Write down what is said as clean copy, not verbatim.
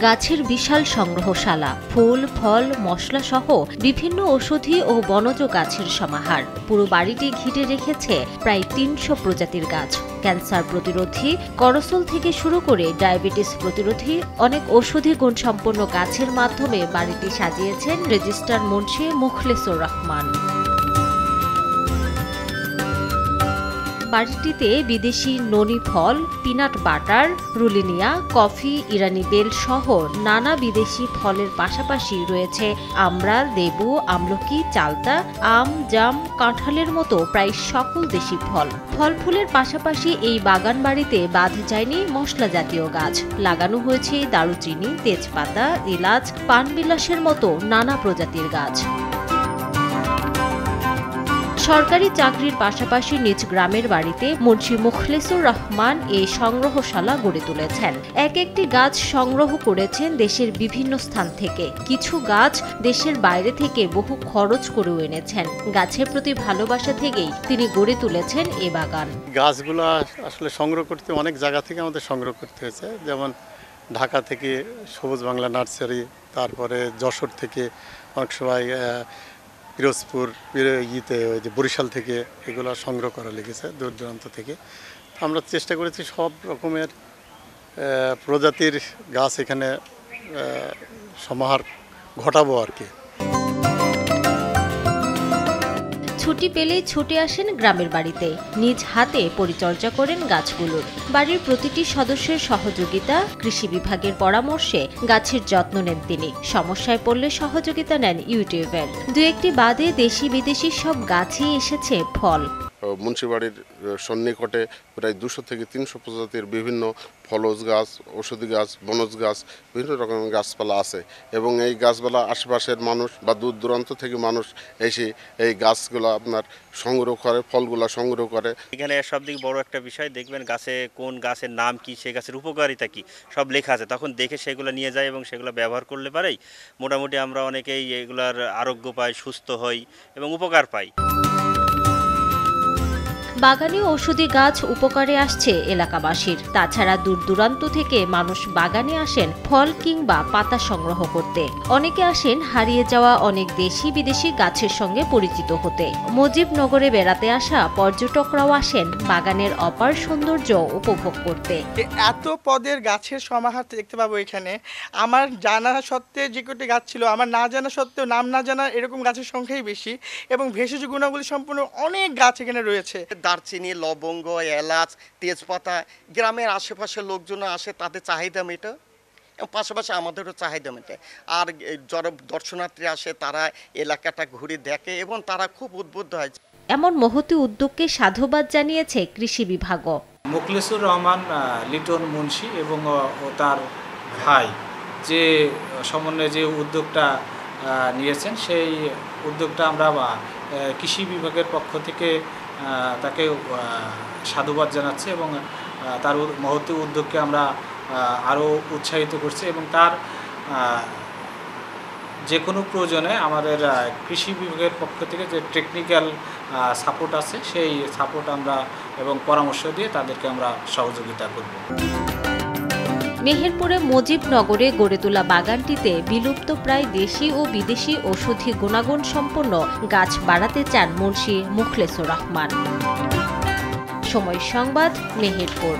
গাছের বিশাল সংগ্রহশালা, ফুল, ফল, মশলা সহ বিভিন্ন ঔষধি ও বনজ গাছের সমাহার। পুরো বাড়িটি ঘিরে রেখেছে প্রায় ৩০০ প্রজাতির গাছ। ক্যান্সার প্রতিরোধী, করসল থেকে শুরু করে ডায়াবেটিস প্রতিরোধী অনেক ঔষধি গুণসম্পন্ন গাছের মাধ্যমে বাড়িটি সাজিয়েছেন রেজিস্ট্রার মুন্সি মুখলেসুর রহমান। বাড়িটিতে বিদেশি ননি ফল, পিনাট বাটার, রুলিনিয়া, কফি, ইরানি বেল সহ নানা বিদেশি ফলের পাশাপাশি রয়েছে আমড়া, লেবু, আমলকি, চালতা, আম, জাম, কাঁঠালের মতো প্রায় সকল দেশি ফল। ফল ফুলের পাশাপাশি এই বাগান বাড়িতে বাদ যায়নি মশলা জাতীয় গাছ। লাগানো হয়েছে দারুচিনি, তেজপাতা, এলাচ, পানবিলাসের মতো নানা প্রজাতির গাছ। সরকারি চাকরির পাশাপাশি নিজ গ্রামের বাড়িতে মুন্সি মুখলেসুর রহমান এই সংগ্রহশালা গড়ে তুলেছেন। একটি গাছ সংগ্রহ করেছেন দেশের বিভিন্ন স্থান থেকে। কিছু গাছ দেশের বাইরে থেকে বহু খরচ করেও এনেছেন। গাছের প্রতি ভালোবাসা থেকেই তিনি গড়ে তুলেছেন এ বাগান। গাছগুলো আসলে সংগ্রহ করতে অনেক জায়গা থেকে আমাদের সংগ্রহ করতে হয়েছে, যেমন ঢাকা থেকে সবুজ বাংলা নার্সারি, তারপরে যশোর থেকে অনেক সময় পিরোজপুর, ওই যে বরিশাল থেকে এগুলো সংগ্রহ করা লেগেছে দূর দূরান্ত থেকে। আমরা চেষ্টা করেছি সব রকমের প্রজাতির গাছ এখানে সমাহার ঘটাবো আর কি। ছুটি পেলেই ছুটে আসেন গ্রামের বাড়িতে, নিজ হাতে পরিচর্যা করেন গাছগুলোর। বাড়ির প্রতিটি সদস্যের সহযোগিতা, কৃষি বিভাগের পরামর্শে গাছের যত্ন নেন তিনি। সমস্যায় পড়লে সহযোগিতা নেন ইউটিউবের। দু একটি বাদে দেশি বিদেশি সব গাছই এসেছে ফল। মুন্সিবাড়ির সন্নিকটে প্রায় 200 থেকে 300 প্রজাতির বিভিন্ন ফলজ গাছ, ঔষধি গাছ, বনজ গাছ, বিভিন্ন রকমের গাছপালা আছে এবং এই গাছপালা আশেপাশের মানুষ বা দূর দূরান্ত থেকে মানুষ এসে এই গাছগুলো আপনার সংগ্রহ করে, ফলগুলা সংগ্রহ করে। এখানে সবথেকে বড় একটা বিষয় দেখবেন, গাছে কোন গাছের নাম কি, সেই গাছের উপকারিতা কি সব লেখা আছে। তখন দেখে সেগুলো নিয়ে যায় এবং সেগুলো ব্যবহার করলে পারেই মোটামুটি আমরা অনেকেই এগুলার আরোগ্য পাই, সুস্থ হই এবং উপকার পাই। বাগানে ঔষধি গাছ উপকারে আসছে এলাকাবাসীর। তাছাড়া দূর দূরান্ত থেকে মানুষ বাগানে আসেন ফল কিংবা পাতা সংগ্রহ করতে। অনেকে আসেন হারিয়ে যাওয়া অনেক দেশি বিদেশি গাছের সঙ্গে পরিচিত হতে। মুজিবনগরে বেড়াতে আসা পর্যটকরাও আসেন বাগানের অপার সৌন্দর্য উপভোগ করতে। এত পদের গাছের সমাহার দেখতে পাবো এখানে। আমার জানা সত্ত্বে যে কটি গাছ ছিল, আমার না জানা সত্ত্বেও নাম না জানা এরকম গাছের সংখ্যাই বেশি এবং ভেষজ গুণাবলী সম্পন্ন অনেক গাছ এখানে রয়েছে। দারচিনি, লবঙ্গ, এলাচ, তেজপাতা গ্রামের আশেপাশের লোকজন আসে, তাদের চাহিদা মেটে এবং পাশাপাশি আমাদেরও চাহিদা মেটে। আর যারা দর্শনার্থী আসে তারা এলাকাটা ঘুরে দেখে এবং তারা খুব উদ্বুদ্ধ হয়। এমন মহতি উদ্যোগকে সাধুবাদ জানিয়েছে কৃষি বিভাগও। মুখলেসুর রহমান লিটন মুন্সি এবং তার ভাই যে সমন্বয়ে যে উদ্যোগটা নিয়েছেন, সেই উদ্যোগটা আমরা কৃষি বিভাগের পক্ষ থেকে তাকে সাধুবাদ জানাচ্ছি এবং তার মহৎ উদ্যোগকে আমরা আরও উৎসাহিত করছি এবং তার যে কোনো প্রয়োজনে আমাদের কৃষি বিভাগের পক্ষ থেকে যে টেকনিক্যাল সাপোর্ট আছে, সেই সাপোর্ট আমরা এবং পরামর্শ দিয়ে তাদেরকে আমরা সহযোগিতা করব। মেহেরপুরে মুজিবনগরে গড়ে তোলা বাগানটিতে বিলুপ্ত প্রায় দেশি ও বিদেশি ঔষধি গুণাগুণ সম্পন্ন গাছ বাড়াতে চান মুন্সি মুখলেসুর রহমান। সময় সংবাদ, মেহেরপুর।